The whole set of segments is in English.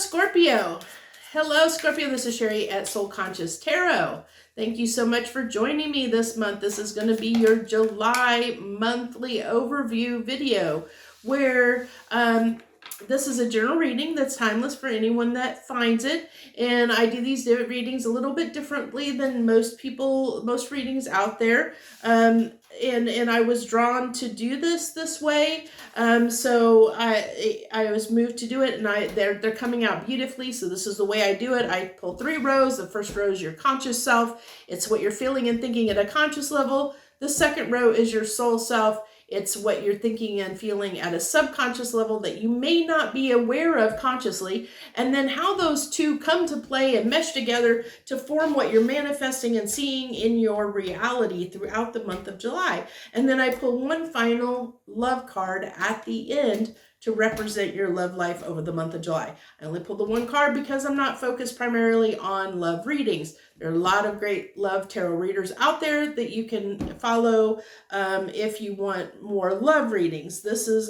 Scorpio. Hello, Scorpio. This is Sherry at Soul Conscious Tarot. Thank you so much for joining me this month. This is going to be your July monthly overview video where this is a general reading that's timeless for anyone that finds it. And I do these readings a little bit differently than most readings out there. And I was drawn to do this way. So I was moved to do it, and they're coming out beautifully. So this is the way I do it. I pull 3 rows. The first row is your conscious self. It's what you're feeling and thinking at a conscious level. The second row is your soul self. It's what you're thinking and feeling at a subconscious level that you may not be aware of consciously. And then how those two come to play and mesh together to form what you're manifesting and seeing in your reality throughout the month of July. And then I pull one final love card at the end to represent your love life over the month of July. I only pulled the one card because I'm not focused primarily on love readings. There are a lot of great love tarot readers out there that you can follow if you want more love readings.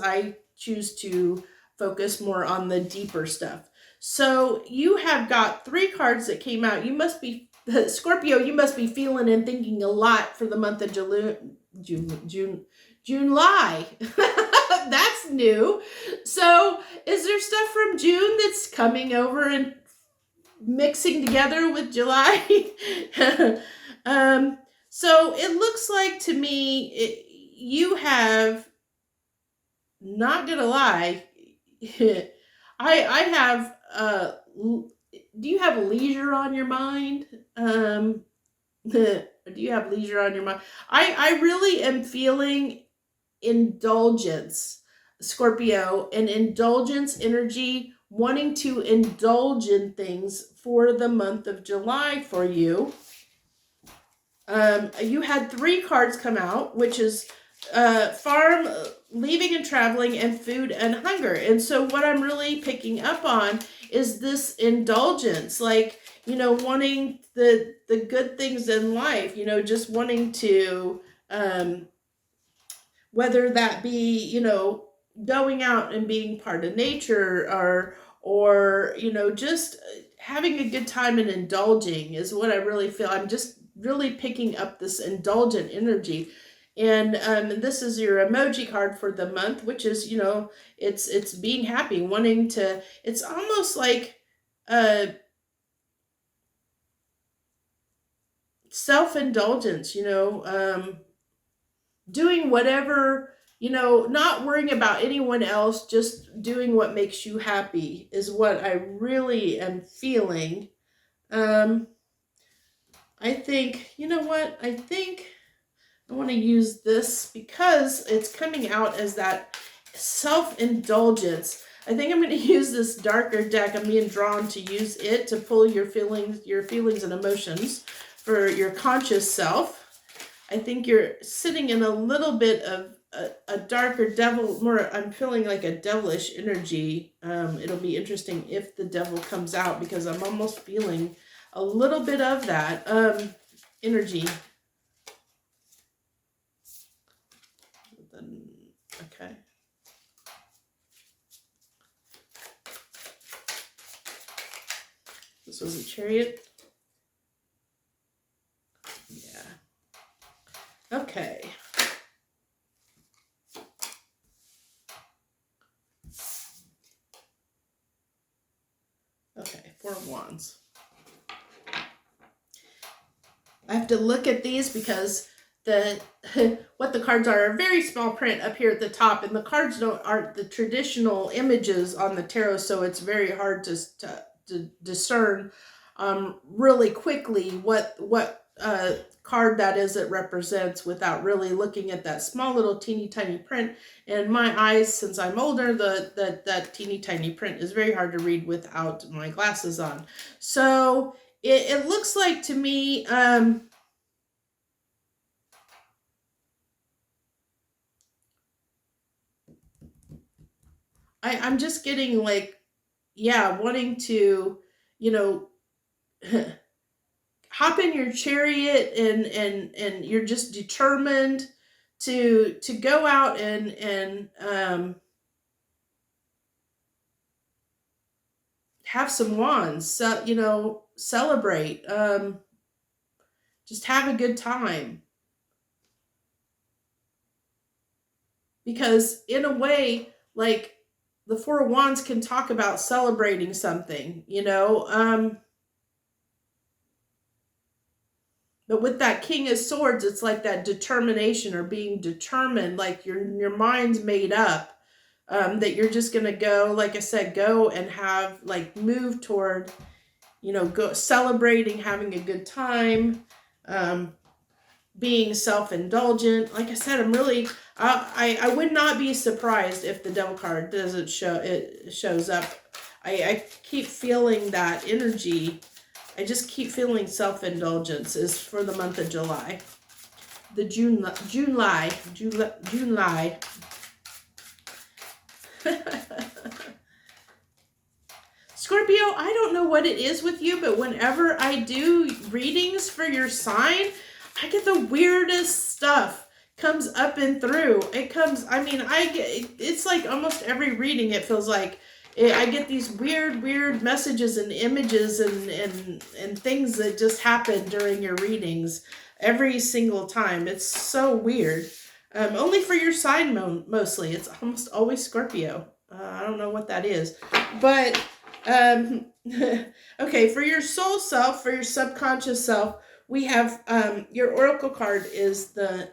I choose to focus more on the deeper stuff. So you have got 3 cards that came out. You must be, Scorpio, you must be feeling and thinking a lot for the month of July. That's new. So is there stuff from June that's coming over and mixing together with July? So it looks like to me, you have, not gonna lie, I have, do you have leisure on your mind? Do you have leisure on your mind? I really am feeling indulgence, Scorpio, and indulgence energy, wanting to indulge in things for the month of July for you. You had 3 cards come out, which is farm, leaving and traveling, and food and hunger. And so what I'm really picking up on is this indulgence, like, wanting the good things in life, just wanting to, whether that be, going out and being part of nature or just having a good time and indulging is what I really feel. I'm just really picking up this indulgent energy. And this is your emoji card for the month, which is, it's being happy, wanting to, it's almost like self-indulgence, doing whatever, not worrying about anyone else, just doing what makes you happy is what I really am feeling. I think, I think I want to use this because it's coming out as that self-indulgence. I think I'm going to use this darker deck. I'm being drawn to use it to pull your feelings and emotions for your conscious self. I think you're sitting in a little bit of a darker devil, I'm feeling like a devilish energy. It'll be interesting if the devil comes out because I'm almost feeling a little bit of that energy. Okay. This was a Chariot. Yeah. Okay. Okay, 4 of Wands. I have to look at these because what the cards are very small print up here at the top, and the cards aren't the traditional images on the tarot, so it's very hard to discern really quickly what card that is it represents without really looking at that small little teeny tiny print. And my eyes, since I'm older, that teeny tiny print is very hard to read without my glasses on. So it looks like to me I'm just getting like, yeah, wanting to, hop in your chariot and you're just determined to go out and have some wands, so, you know, celebrate, just have a good time. Because in a way, like, the Four of Wands can talk about celebrating something, you know. But with that King of Swords, it's like that determination or being determined, like your mind's made up, that you're just going to go, like I said, go and have, like, move toward, you know, go celebrating, having a good time, being self-indulgent. Like I said, I'm really, I would not be surprised if the Devil card doesn't shows up. I keep feeling that energy. I just keep feeling self-indulgence is for the month of July. The July. Scorpio, I don't know what it is with you, but whenever I do readings for your sign, I get the weirdest stuff comes up and through. It comes, I mean, it's like almost every reading, it feels like I get these weird messages and images and things that just happen during your readings every single time. It's so weird. Only for your sign mostly. It's almost always Scorpio. I don't know what that is. But, okay, for your soul self, for your subconscious self, we have your oracle card is the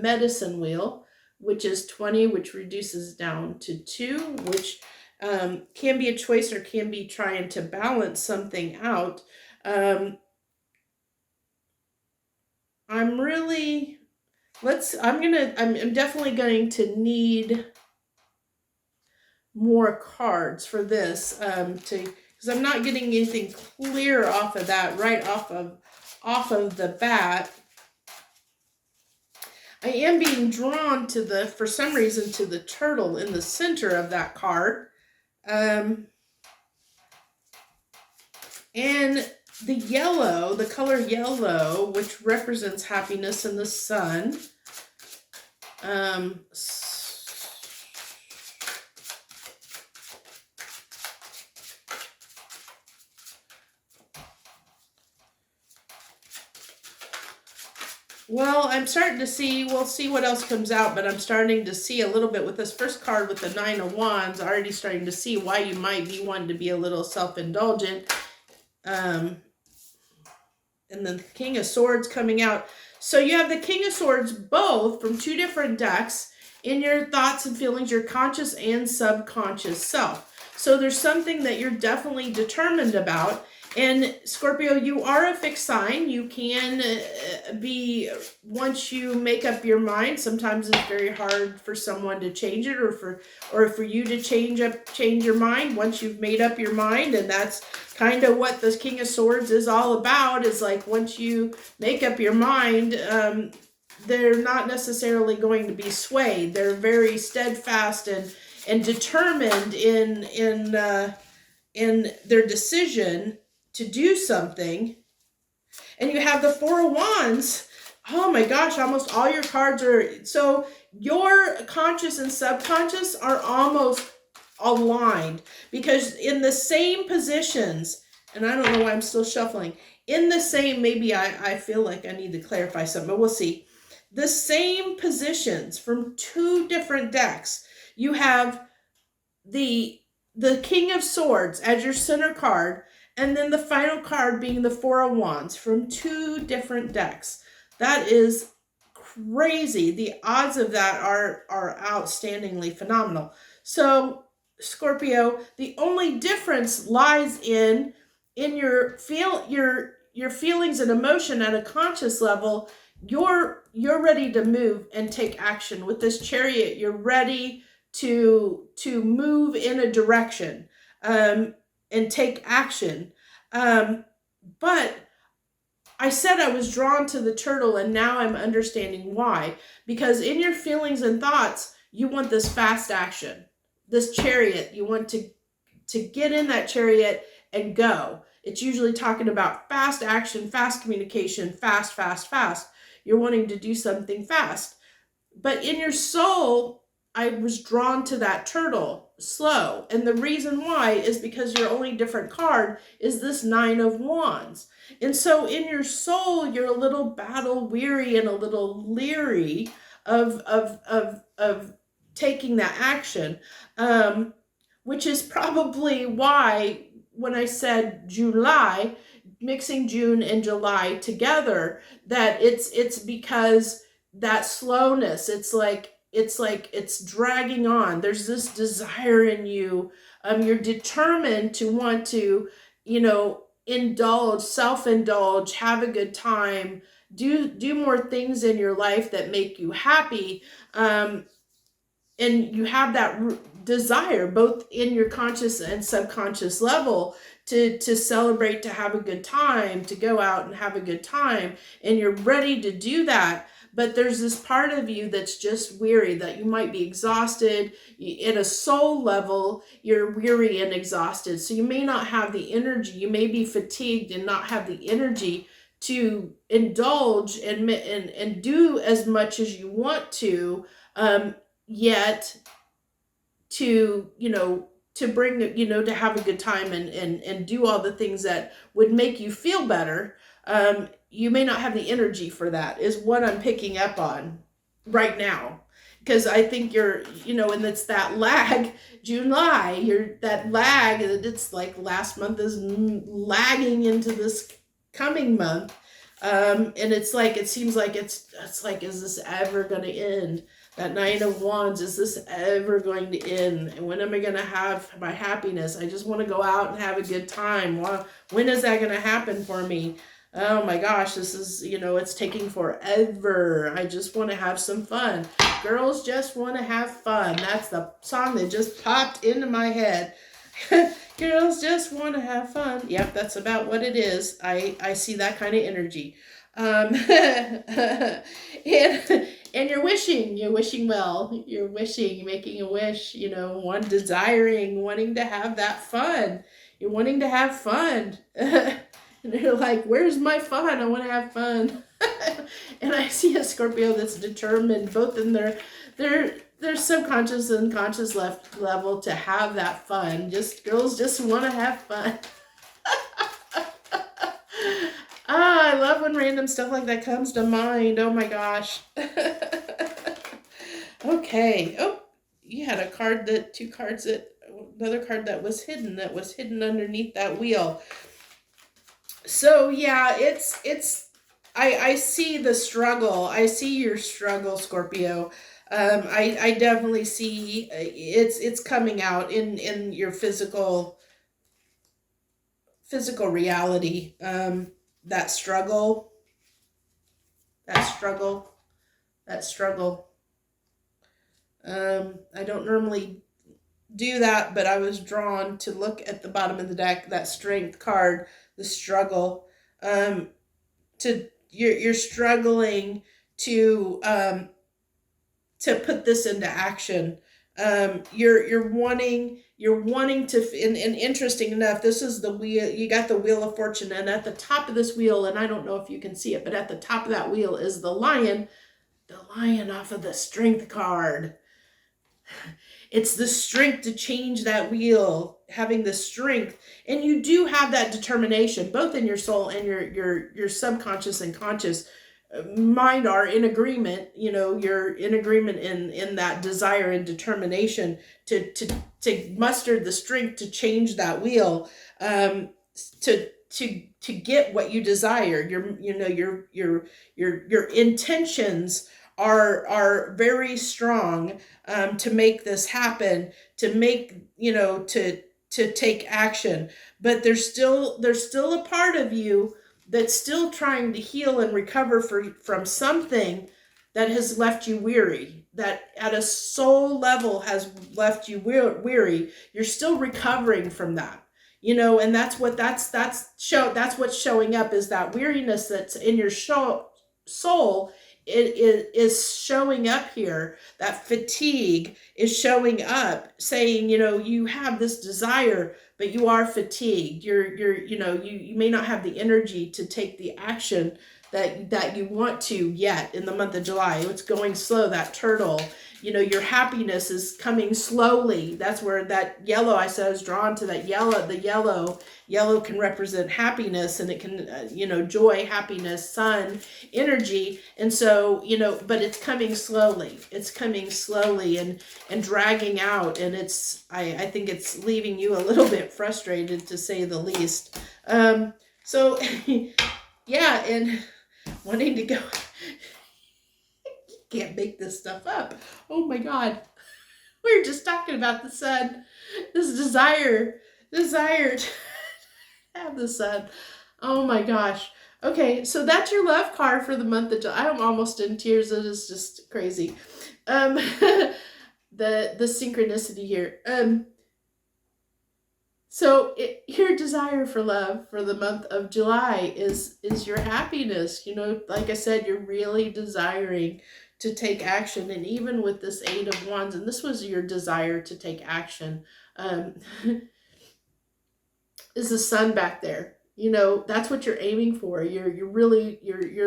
medicine wheel, which is 20, which reduces down to 2, which can be a choice or can be trying to balance something out. I'm definitely going to need more cards for this, because I'm not getting anything clear off of that right off of the bat. I am being drawn to for some reason, to the turtle in the center of that card. And the yellow, the color yellow, which represents happiness and the sun. Well, I'm starting to see, we'll see what else comes out, but I'm starting to see a little bit with this first card with the 9 of Wands, already starting to see why you might be wanting to be a little self-indulgent. And then the King of Swords coming out. So you have the King of Swords both from 2 different decks in your thoughts and feelings, your conscious and subconscious self. So there's something that you're definitely determined about. And Scorpio, you are a fixed sign. You can be, once you make up your mind, sometimes it's very hard for someone to change it, or for you to change your mind once you've made up your mind. And that's kind of what the King of Swords is all about, is like, once you make up your mind, they're not necessarily going to be swayed. They're very steadfast and determined in their decision to do something. And you have the 4 of Wands. Oh my gosh, almost all your cards are, so your conscious and subconscious are almost aligned, because in the same positions, and I don't know why I'm still shuffling, in the same, maybe I feel like I need to clarify something, but we'll see. The same positions from 2 different decks. You have the King of Swords as your center card, and then the final card being the 4 of Wands from 2 different decks. That is crazy. The odds of that are outstandingly phenomenal. So Scorpio, the only difference lies in your feelings and emotion at a conscious level. You're ready to move and take action. With this Chariot, you're ready to move in a direction and take action. But I said I was drawn to the turtle, and now I'm understanding why. Because in your feelings and thoughts, you want this fast action. This Chariot, you want to get in that Chariot and go. It's usually talking about fast action, fast communication, fast. You're wanting to do something fast. But in your soul, I was drawn to that turtle, slow. And the reason why is because your only different card is this 9 of Wands. And so in your soul, you're a little battle weary and a little leery of taking that action, which is probably why when I said July, mixing June and July together, that it's because that slowness, it's dragging on. There's this desire in you. You're determined to want to, indulge, self-indulge, have a good time, do more things in your life that make you happy. And you have that desire both in your conscious and subconscious level to celebrate, to have a good time, to go out and have a good time, and you're ready to do that. But there's this part of you that's just weary, that you might be exhausted. At a soul level, you're weary and exhausted. So you may not have the energy. You may be fatigued and not have the energy to indulge and do as much as you want to, yet to, to bring, to have a good time and do all the things that would make you feel better. You may not have the energy for that, is what I'm picking up on right now. Because I think you're, and it's that lag, July, that lag, it's like last month is lagging into this coming month. And it's like, it seems like it's like, is this ever going to end? That 9 of Wands, is this ever going to end? And when am I going to have my happiness? I just want to go out and have a good time. When is that going to happen for me? Oh my gosh, this is, it's taking forever. I just want to have some fun. Girls just want to have fun. That's the song that just popped into my head. Girls just want to have fun. Yep, that's about what it is. I see that kind of energy. And you're wishing well. You're making a wish, desiring, wanting to have that fun. You're wanting to have fun. And they're like, where's my fun? I want to have fun. And I see a Scorpio that's determined both in their subconscious and conscious level to have that fun. Girls just want to have fun. I love when random stuff like that comes to mind. Oh my gosh. Okay. Oh, you had another card that was hidden underneath that wheel. So yeah, I see the struggle. I see your struggle, Scorpio. I definitely see it's coming out in your physical reality. That struggle. I don't normally do that, but I was drawn to look at the bottom of the deck, that strength card, the struggle. You're struggling to put this into action. You're wanting to, and interesting enough, this is the wheel. You got the Wheel of Fortune, and at the top of this wheel, and I don't know if you can see it, but at the top of that wheel is the lion off of the strength card. It's the strength to change that wheel, having the strength. And you do have that determination, both in your soul and your subconscious and conscious mind are in agreement. You're in agreement in that desire and determination to muster the strength to change that wheel, to get what you desire. Your intentions are very strong, to make this happen, to make, to take action. But there's still a part of you that's still trying to heal and recover from something that has left you weary, that at a soul level has left you weary. You're still recovering from that, and that's what's showing up, is that weariness that's in your soul. It is showing up here. That fatigue is showing up, saying, you have this desire, but you are fatigued. You may not have the energy to take the action that you want to yet in the month of July. It's going slow, that turtle. you know, your happiness is coming slowly. That's where that yellow, I said, is drawn to that yellow. The yellow can represent happiness, and it can, you know, joy, happiness, sun, energy. And so, you know, but it's coming slowly. It's coming slowly and dragging out. And it's, I think it's leaving you a little bit frustrated, to say the least. So yeah, and wanting to go, can't make this stuff up. Oh my God. We were just talking about the sun, this desire to have the sun. Oh my gosh. Okay, so that's your love card for the month of July. I'm almost in tears. It is just crazy. The synchronicity here. So your desire for love for the month of July is your happiness. You know, like I said, you're really desiring to take action. And even with this 8 of Wands, and this was your desire to take action, is the sun back there. You know, that's what you're aiming for. You're really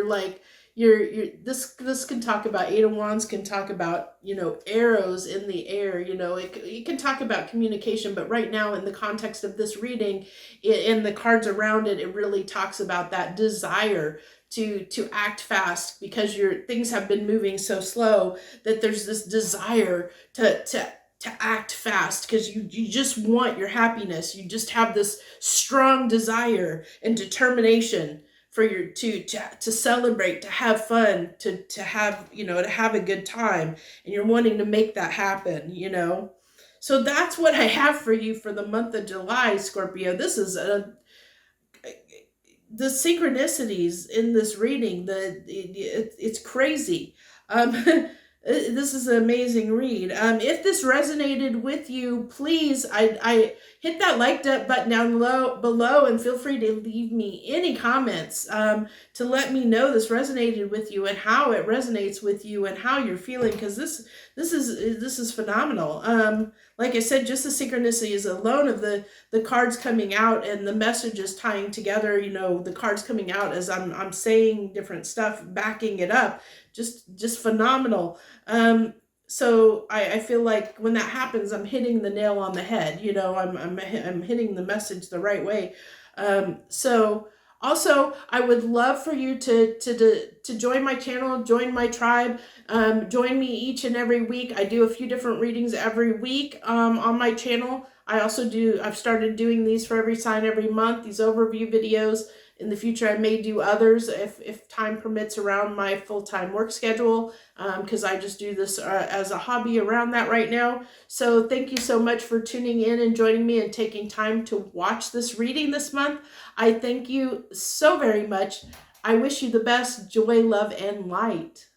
like, this can talk about, 8 of Wands can talk about, you know, arrows in the air. You know, it can talk about communication, but right now in the context of this reading, in the cards around it, it really talks about that desire to act fast, because things have been moving so slow that there's this desire to act fast, because you just want your happiness. You just have this strong desire and determination for to celebrate, to have fun, to have, you know, to have a good time, and you're wanting to make that happen, you know. So that's what I have for you for the month of July, Scorpio. This is the synchronicities in this reading, it's crazy. This is an amazing read. If this resonated with you, please, I hit that like button down below, and feel free to leave me any comments to let me know this resonated with you, and how it resonates with you, and how you're feeling, because this is phenomenal. Like I said, just the synchronicity is alone of the cards coming out and the messages tying together. You know, the cards coming out as I'm saying different stuff, backing it up. Just phenomenal. So I feel like when that happens, I'm hitting the nail on the head. You know, I'm hitting the message the right way. So also, I would love for you to join my channel, join my tribe, join me each and every week. I do a few different readings every week on my channel. I've started doing these for every sign every month, these overview videos. In the future, I may do others if time permits around my full-time work schedule, because I just do this as a hobby around that right now. So thank you so much for tuning in and joining me and taking time to watch this reading this month. I thank you so very much. I wish you the best joy, love, and light.